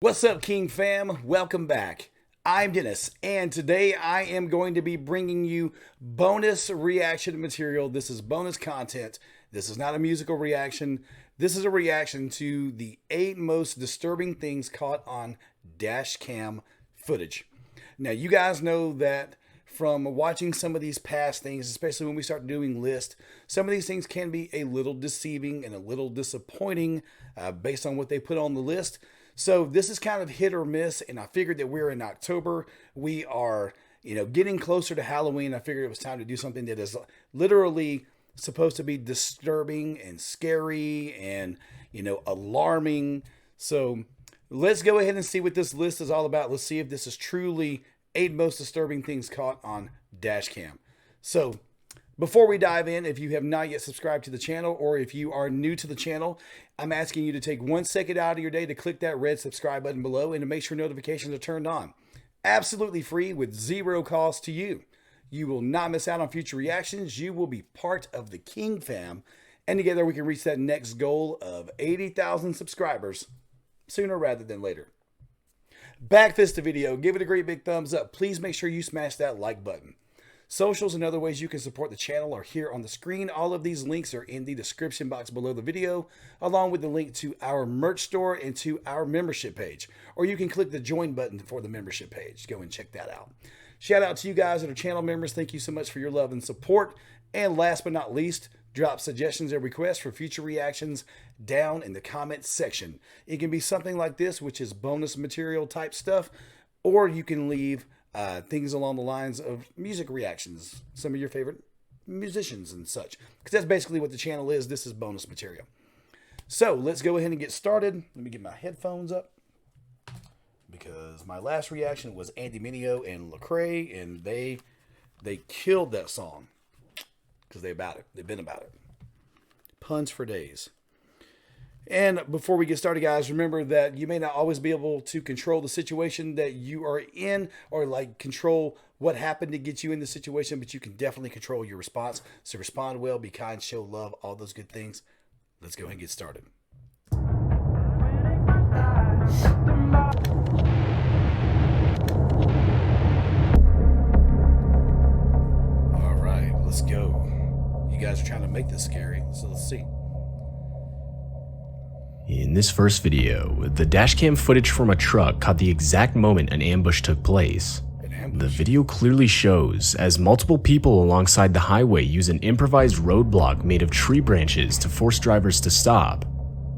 What's up, King fam? Welcome back. I'm Dennis, and today I am going to be bringing you bonus reaction material. This is bonus content. This is not a musical reaction. This is a reaction to the 8 most disturbing things caught on Dashcam footage. Now, you guys know that from watching some of these past things, especially when we start doing lists, some of these things can be a little deceiving and a little disappointing based on what they put on the list. So this is kind of hit or miss, and I figured that we're in October. We are, getting closer to Halloween. I figured it was time to do something that is literally supposed to be disturbing and scary and, alarming. So let's go ahead and see what this list is all about. Let's see if this is truly 8 most disturbing things caught on Dashcam. So before we dive in, if you have not yet subscribed to the channel, or if you are new to the channel, I'm asking you to take 1 second out of your day to click that red subscribe button below and to make sure notifications are turned on. Absolutely free with 0 cost to you. You will not miss out on future reactions. You will be part of the King fam, and together we can reach that next goal of 80,000 subscribers sooner rather than later. Back this to video, give it a great big thumbs up. Please make sure you smash that like button. Socials and other ways you can support the channel are here on the screen. All of these links are in the description box below the video, along with the link to our merch store and to our membership page. Or you can click the join button for the membership page. Go and check that out. Shout out to you guys that are channel members. Thank you so much for your love and support. And last but not least, drop suggestions and requests for future reactions down in the comments section. It can be something like this, which is bonus material type stuff, or you can leave things along the lines of music reactions, some of your favorite musicians and such, because that's basically what the channel is. This is bonus material. So let's go ahead and get started. Let me get my headphones up, because my last reaction was Andy Mineo and Lecrae, and they killed that song because they've been about it. Puns for days. And before we get started, guys, remember that you may not always be able to control the situation that you are in, or control what happened to get you in the situation, but you can definitely control your response. So respond well, be kind, show love, all those good things. Let's go ahead and get started. All right, let's go. You guys are trying to make this scary, so let's see. In this first video, the dashcam footage from a truck caught the exact moment an ambush took place. The video clearly shows as multiple people alongside the highway use an improvised roadblock made of tree branches to force drivers to stop.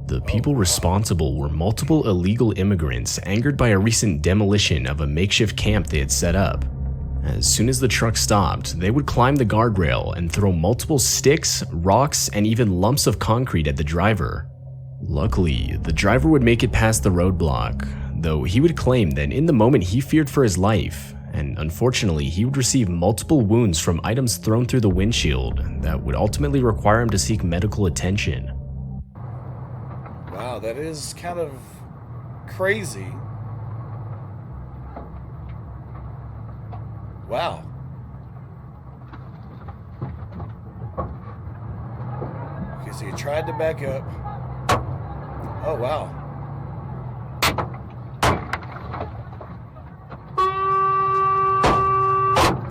The people responsible were multiple illegal immigrants angered by a recent demolition of a makeshift camp they had set up. As soon as the truck stopped, they would climb the guardrail and throw multiple sticks, rocks, and even lumps of concrete at the driver. Luckily, the driver would make it past the roadblock, though he would claim that in the moment he feared for his life, and unfortunately he would receive multiple wounds from items thrown through the windshield that would ultimately require him to seek medical attention. Wow, that is kind of crazy. Wow. Okay, so he tried to back up. Oh, wow.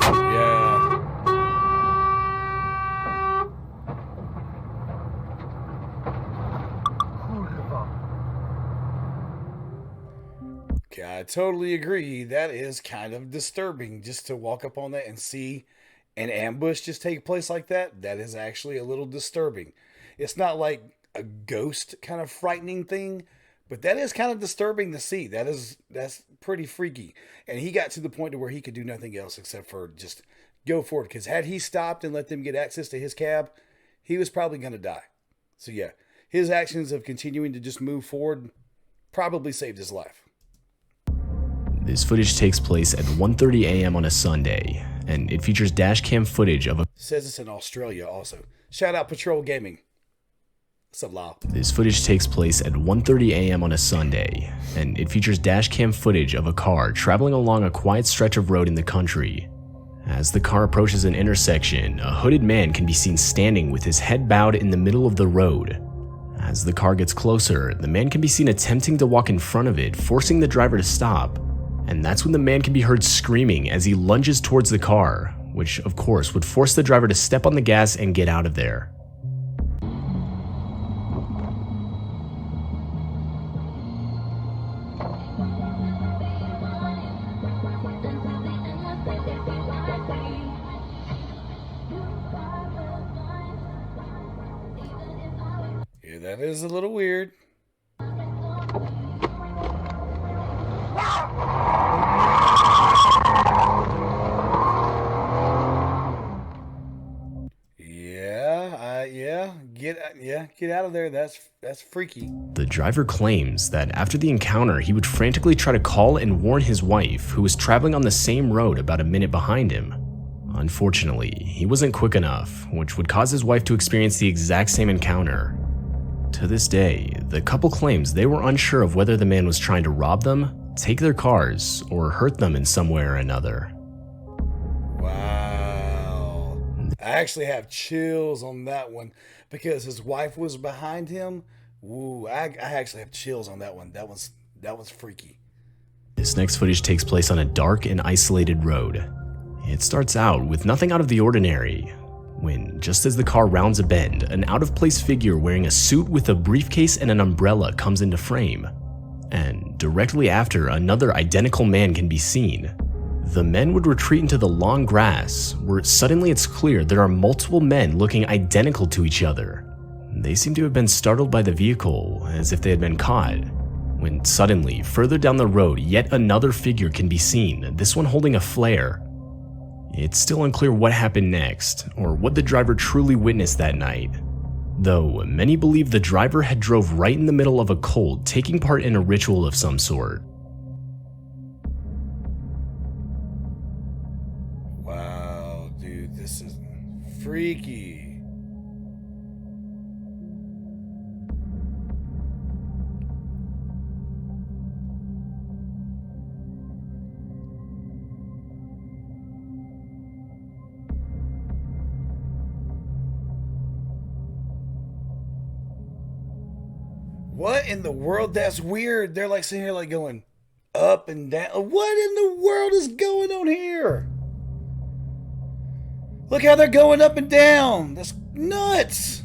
Yeah. Okay, I totally agree. That is kind of disturbing, just to walk up on that and see an ambush just take place like that. That is actually a little disturbing. It's not like a ghost kind of frightening thing, but that is kind of disturbing to see. That's pretty freaky. And he got to the point to where he could do nothing else except for just go for it, because had he stopped and let them get access to his cab, he was probably going to die. So yeah, his actions of continuing to just move forward probably saved his life. This footage takes place at 1:30 a.m. on a Sunday, and it features dashcam footage of a— says it's in Australia also. Shout out Patrol Gaming. What's up, Lyle? This footage takes place at 1:30 a.m. on a Sunday, and it features dashcam footage of a car traveling along a quiet stretch of road in the country. As the car approaches an intersection, a hooded man can be seen standing with his head bowed in the middle of the road. As the car gets closer, the man can be seen attempting to walk in front of it, forcing the driver to stop. And that's when the man can be heard screaming as he lunges towards the car, which of course would force the driver to step on the gas and get out of there. Yeah, that is a little weird. Get out of there. That's freaky. The driver claims that after the encounter, he would frantically try to call and warn his wife, who was traveling on the same road about a minute behind him. Unfortunately, he wasn't quick enough, which would cause his wife to experience the exact same encounter. To this day, the couple claims they were unsure of whether the man was trying to rob them, take their cars, or hurt them in some way or another. Wow. I actually have chills on that one because his wife was behind him. Ooh, I actually have chills on that one. That was freaky. This next footage takes place on a dark and isolated road. It starts out with nothing out of the ordinary, when just as the car rounds a bend, an out-of-place figure wearing a suit with a briefcase and an umbrella comes into frame. And directly after, another identical man can be seen. The men would retreat into the long grass, where suddenly it's clear there are multiple men looking identical to each other. They seem to have been startled by the vehicle, as if they had been caught, when suddenly, further down the road, yet another figure can be seen, this one holding a flare. It's still unclear what happened next, or what the driver truly witnessed that night, though many believe the driver had drove right in the middle of a cult, taking part in a ritual of some sort. Wow, dude, this is freaky. What in the world? That's weird. They're like sitting here like going up and down. What in the world is going on here? Look how they're going up and down. That's nuts.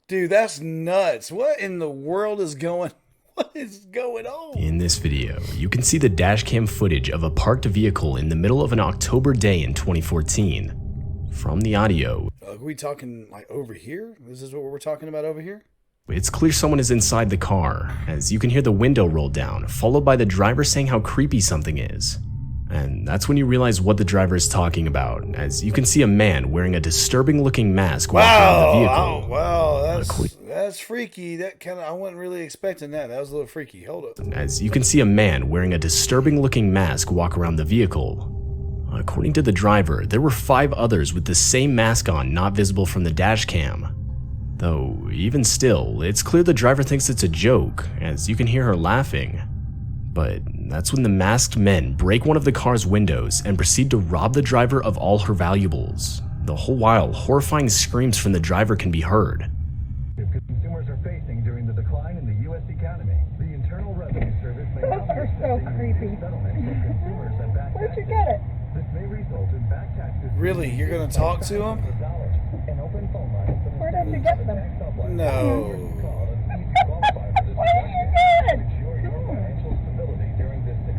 Dude, that's nuts. What in the world is going on? What is going on? In this video, you can see the dashcam footage of a parked vehicle in the middle of an October day in 2014. From the audio, Are we talking like over here? Is this what we're talking about over here? it's clear someone is inside the car, as you can hear the window roll down, followed by the driver saying how creepy something is. And that's when you realize what the driver is talking about, as you can see a man wearing a disturbing looking mask walking around the vehicle. Oh, wow, that's freaky. That kind of, I wasn't really expecting that. That was a little freaky. Hold up. As you can see a man wearing a disturbing looking mask walk around the vehicle. According to the driver, there were 5 others with the same mask on, not visible from the dash cam. Though, even still, it's clear the driver thinks it's a joke, as you can hear her laughing. But that's when the masked men break one of the car's windows and proceed to rob the driver of all her valuables. The whole while, horrifying screams from the driver can be heard. Consumers are facing during the decline in the U.S. economy. The Internal Revenue Service may now Those are so creepy. Where'd you get it? This may result in back taxes. Really? You're going to talk to him? Where did you get them? No. What are you doing?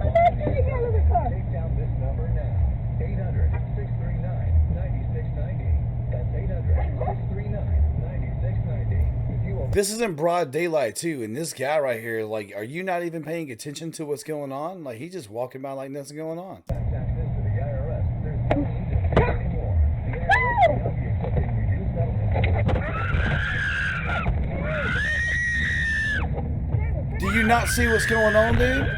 I'm not getting out of the car. Take down this number now. 800-639-9690. That's 800-639-9690. This is in broad daylight too, and this guy right here, like, are you not even paying attention to what's going on? Like, he's just walking by like nothing's going on. Back taxes to the IRS. There's no need to pay anymore. The IRS may not be accepting reduced settlements. Do you not see what's going on, dude?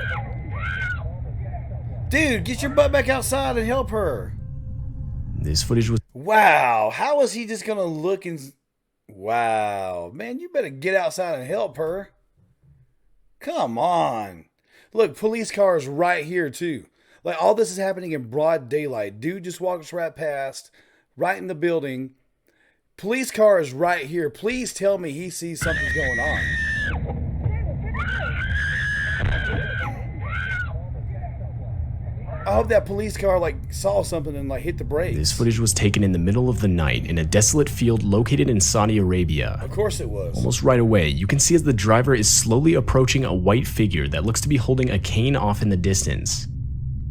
Dude, get your butt back outside and help her. This footage was Wow, how is he just gonna look and... Wow, man, you better get outside and help her. Come on. Look, police cars right here too. Like, all this is happening in broad daylight. Dude just walks right past right in the building. Police car is right here. Please tell me he sees something's going on. I hope that police car like saw something and like hit the brakes. This footage was taken in the middle of the night in a desolate field located in Saudi Arabia. Of course it was. Almost right away, you can see as the driver is slowly approaching a white figure that looks to be holding a cane off in the distance.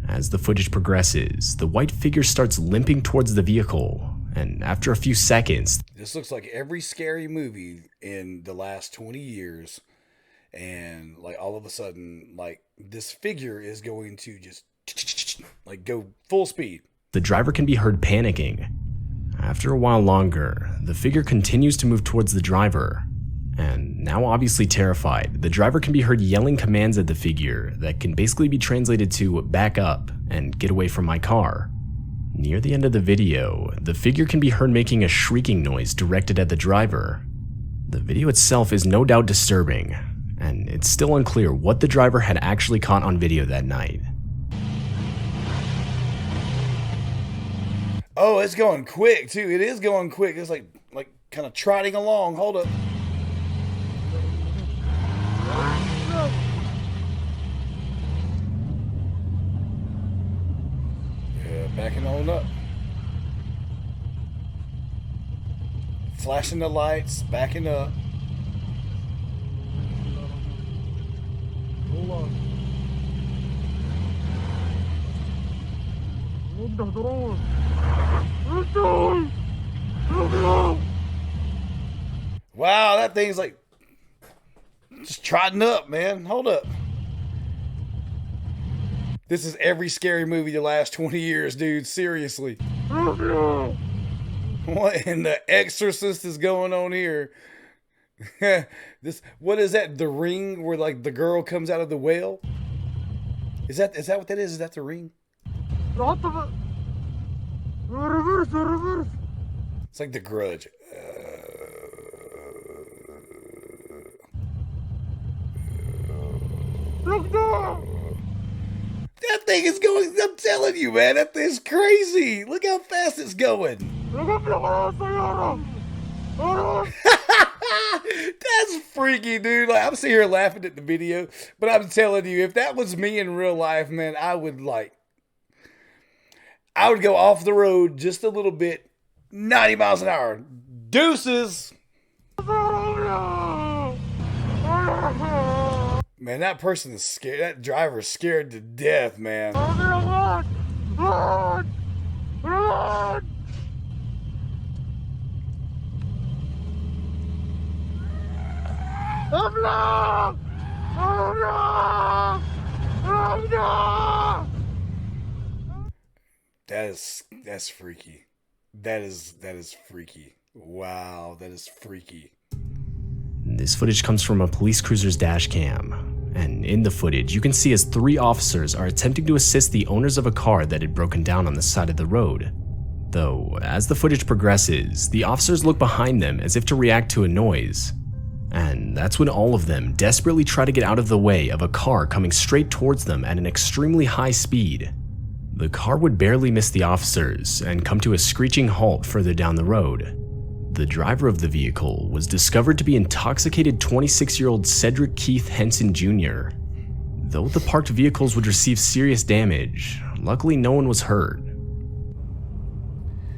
As the footage progresses, the white figure starts limping towards the vehicle, and after a few seconds, this looks like every scary movie in the last 20 years, and like all of a sudden, like this figure is going to just like go full speed. The driver can be heard panicking. After a while longer, the figure continues to move towards the driver, and now obviously terrified, the driver can be heard yelling commands at the figure that can basically be translated to back up and get away from my car. Near the end of the video, the figure can be heard making a shrieking noise directed at the driver. The video itself is no doubt disturbing, and it's still unclear what the driver had actually caught on video that night. Oh, it's going quick too. It is going quick. It's like kind of trotting along. Hold up. Yeah, backing on up. Flashing the lights, backing up. Hold on. Wow, that thing's like just trotting up, man. Hold up. This is every scary movie the last 20 years, dude. Seriously. What in the Exorcist is going on here? What is that? The Ring, where like the girl comes out of the whale? Is that what that is? Is that The Ring? It's like The Grudge. That thing is going, I'm telling you, man, that thing's crazy. Look how fast it's going. That's freaky, dude. Like, I'm sitting here laughing at the video, but I'm telling you, if that was me in real life, man, I would go off the road just a little bit, 90 miles an hour. Deuces. Man, that person is scared. That driver's scared to death, man. That's freaky. That is freaky. Wow, that is freaky. This footage comes from a police cruiser's dash cam, and in the footage you can see as 3 officers are attempting to assist the owners of a car that had broken down on the side of the road. Though, as the footage progresses, the officers look behind them as if to react to a noise. And that's when all of them desperately try to get out of the way of a car coming straight towards them at an extremely high speed. The car would barely miss the officers and come to a screeching halt further down the road. The driver of the vehicle was discovered to be intoxicated 26-year-old Cedric Keith Henson Jr. Though the parked vehicles would receive serious damage, luckily no one was hurt.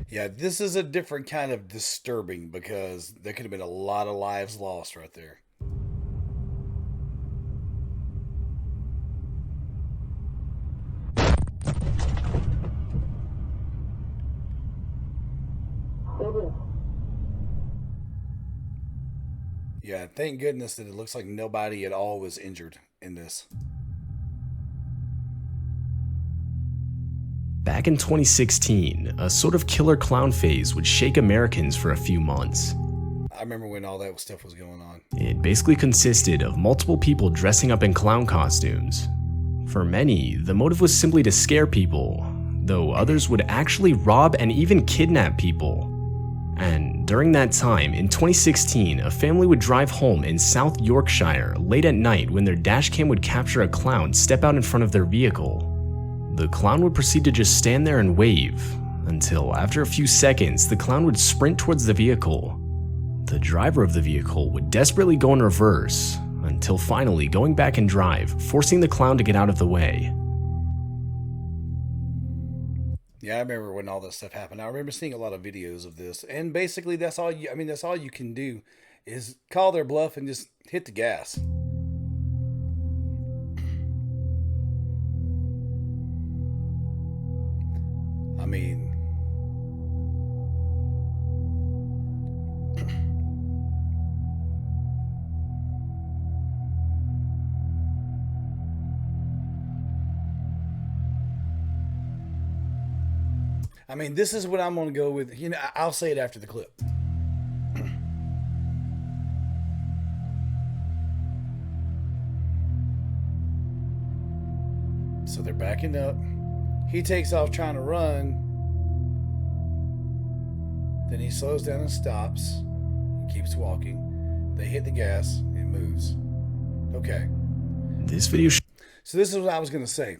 Yeah, this is a different kind of disturbing because there could have been a lot of lives lost right there. Yeah, thank goodness that it looks like nobody at all was injured in this. Back in 2016, a sort of killer clown phase would shake Americans for a few months. I remember when all that stuff was going on. It basically consisted of multiple people dressing up in clown costumes. For many, the motive was simply to scare people, though others would actually rob and even kidnap people. And during that time, in 2016, a family would drive home in South Yorkshire late at night when their dashcam would capture a clown step out in front of their vehicle. The clown would proceed to just stand there and wave, until after a few seconds, the clown would sprint towards the vehicle. The driver of the vehicle would desperately go in reverse, until finally going back in drive, forcing the clown to get out of the way. Yeah, I remember when all this stuff happened. I remember seeing a lot of videos of this, and basically that's all you can do is call their bluff and just hit the gas. I mean, this is what I'm going to go with. You know, I'll say it after the clip. So they're backing up. He takes off trying to run. Then he slows down and stops. He keeps walking. They hit the gas. It moves. Okay. This video So this is what I was going to say.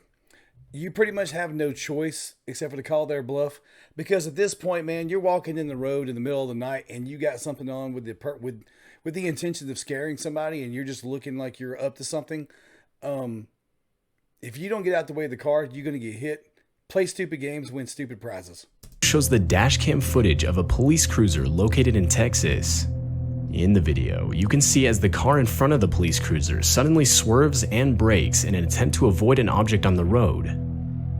You pretty much have no choice except for to call their bluff, because at this point, man, you're walking in the road in the middle of the night and you got something on with the intention of scaring somebody, and you're just looking like you're up to something. If you don't get out the way of the car, you're going to get hit. Play stupid games, win stupid prizes. shows the dashcam footage of a police cruiser located in Texas. In the video, you can see as the car in front of the police cruiser suddenly swerves and brakes in an attempt to avoid an object on the road.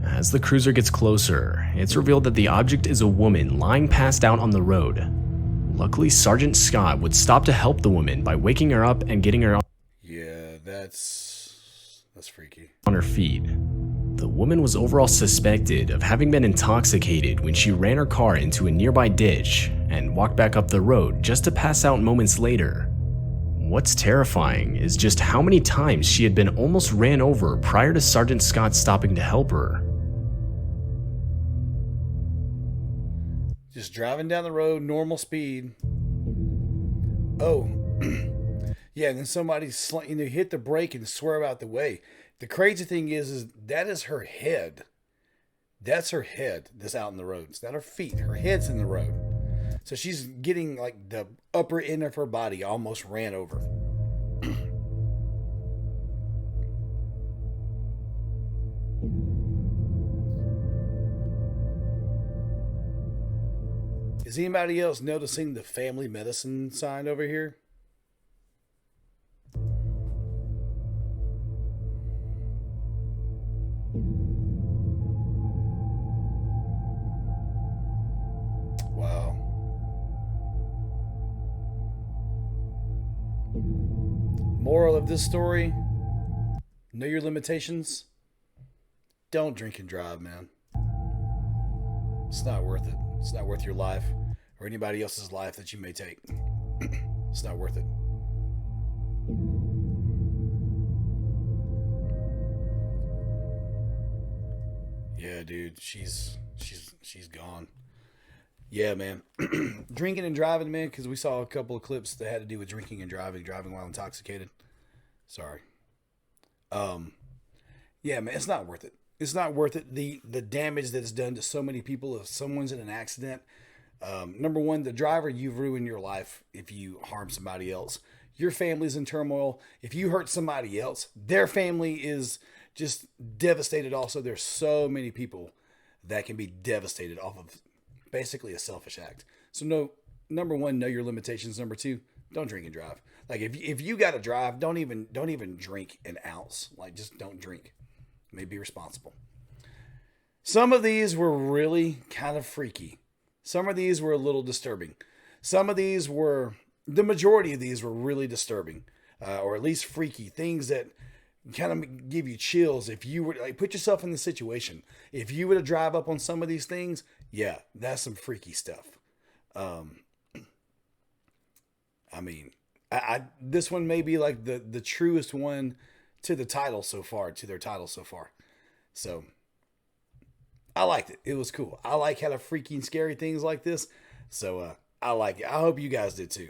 As the cruiser gets closer, it's revealed that the object is a woman lying passed out on the road. Luckily, Sergeant Scott would stop to help the woman by waking her up and getting her Yeah, that's freaky. on her feet. The woman was overall suspected of having been intoxicated when she ran her car into a nearby ditch and walked back up the road just to pass out moments later. What's terrifying is just how many times she had been almost ran over prior to Sergeant Scott stopping to help her. Just driving down the road, normal speed. Oh, yeah, and then somebody hit the brake and swerve out the way. The crazy thing is that is her head. That's her head that's out in the road. It's not her feet. Her head's in the road. So she's getting like the upper end of her body almost ran over. Is anybody else noticing the family medicine sign over here? Wow. Moral of this story: know your limitations. Don't drink and drive, man. It's not worth it. It's not worth your life or anybody else's life that you may take. It's not worth it. Yeah, dude, she's gone. Yeah, man. Drinking and driving, man, because we saw a couple of clips that had to do with drinking and driving while intoxicated. Sorry. Yeah, man, it's not worth it. It's not worth it. The damage that's done to so many people if someone's in an accident. Number one, the driver, you've ruined your life if you harm somebody else. Your family's in turmoil. If you hurt somebody else, their family is just devastated also. There's so many people that can be devastated off of basically a selfish act. So no, number one, know your limitations. Number two, don't drink and drive. Like if you got to drive, don't even drink an ounce. Like just don't drink. Maybe be responsible. Some of these were really kind of freaky. Some of these were a little disturbing. The majority of these were really disturbing, or at least freaky. Things that kind of give you chills. If you were like, put yourself in the situation. If you were to drive up on some of these things, yeah, that's some freaky stuff. This one may be like the truest one to their title so far. So I liked it. It was cool. I like kind of freaky and scary things like this. So I like it. I hope you guys did too.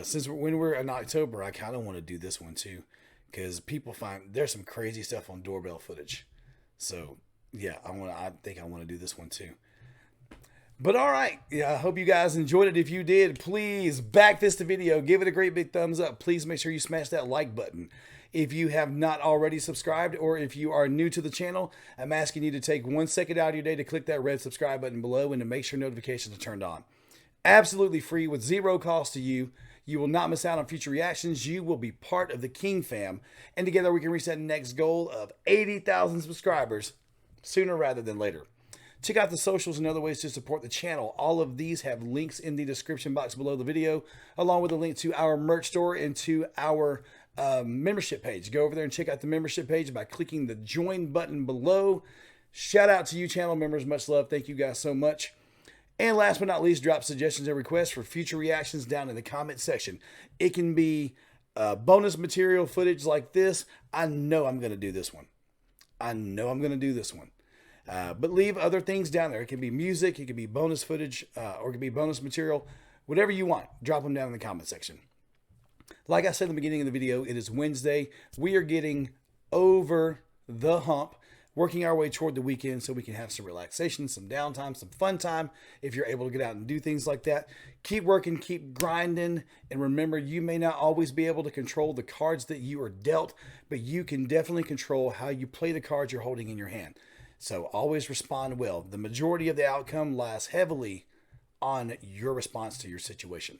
Since when we're in October, I kind of want to do this one too, because people find there's some crazy stuff on doorbell footage. So yeah, I think I want to do this one too. But all right, yeah, I hope you guys enjoyed it. If you did, please back this video. Give it a great big thumbs up. Please make sure you smash that like button. If you have not already subscribed, or if you are new to the channel, I'm asking you to take 1 second out of your day to click that red subscribe button below and to make sure notifications are turned on. Absolutely free with zero cost to you. You will not miss out on future reactions. You will be part of the King fam. And together we can reach that next goal of 80,000 subscribers sooner rather than later. Check out the socials and other ways to support the channel. All of these have links in the description box below the video, along with a link to our merch store and to our membership page. Go over there and check out the membership page by clicking the join button below. Shout out to you channel members. Much love. Thank you guys so much. And last but not least, drop suggestions and requests for future reactions down in the comment section. It can be bonus material footage like this. I know I'm going to do this one. But leave other things down there. It can be music, it can be bonus footage, or it can be bonus material. Whatever you want, drop them down in the comment section. Like I said in the beginning of the video, it is Wednesday. We are getting over the hump, working our way toward the weekend so we can have some relaxation, some downtime, some fun time. If you're able to get out and do things like that, keep working, keep grinding. And remember, you may not always be able to control the cards that you are dealt, but you can definitely control how you play the cards you're holding in your hand. So always respond well. The majority of the outcome lies heavily on your response to your situation.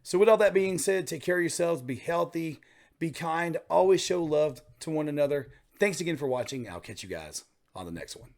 So with all that being said, take care of yourselves, be healthy, be kind, always show love to one another. Thanks again for watching. I'll catch you guys on the next one.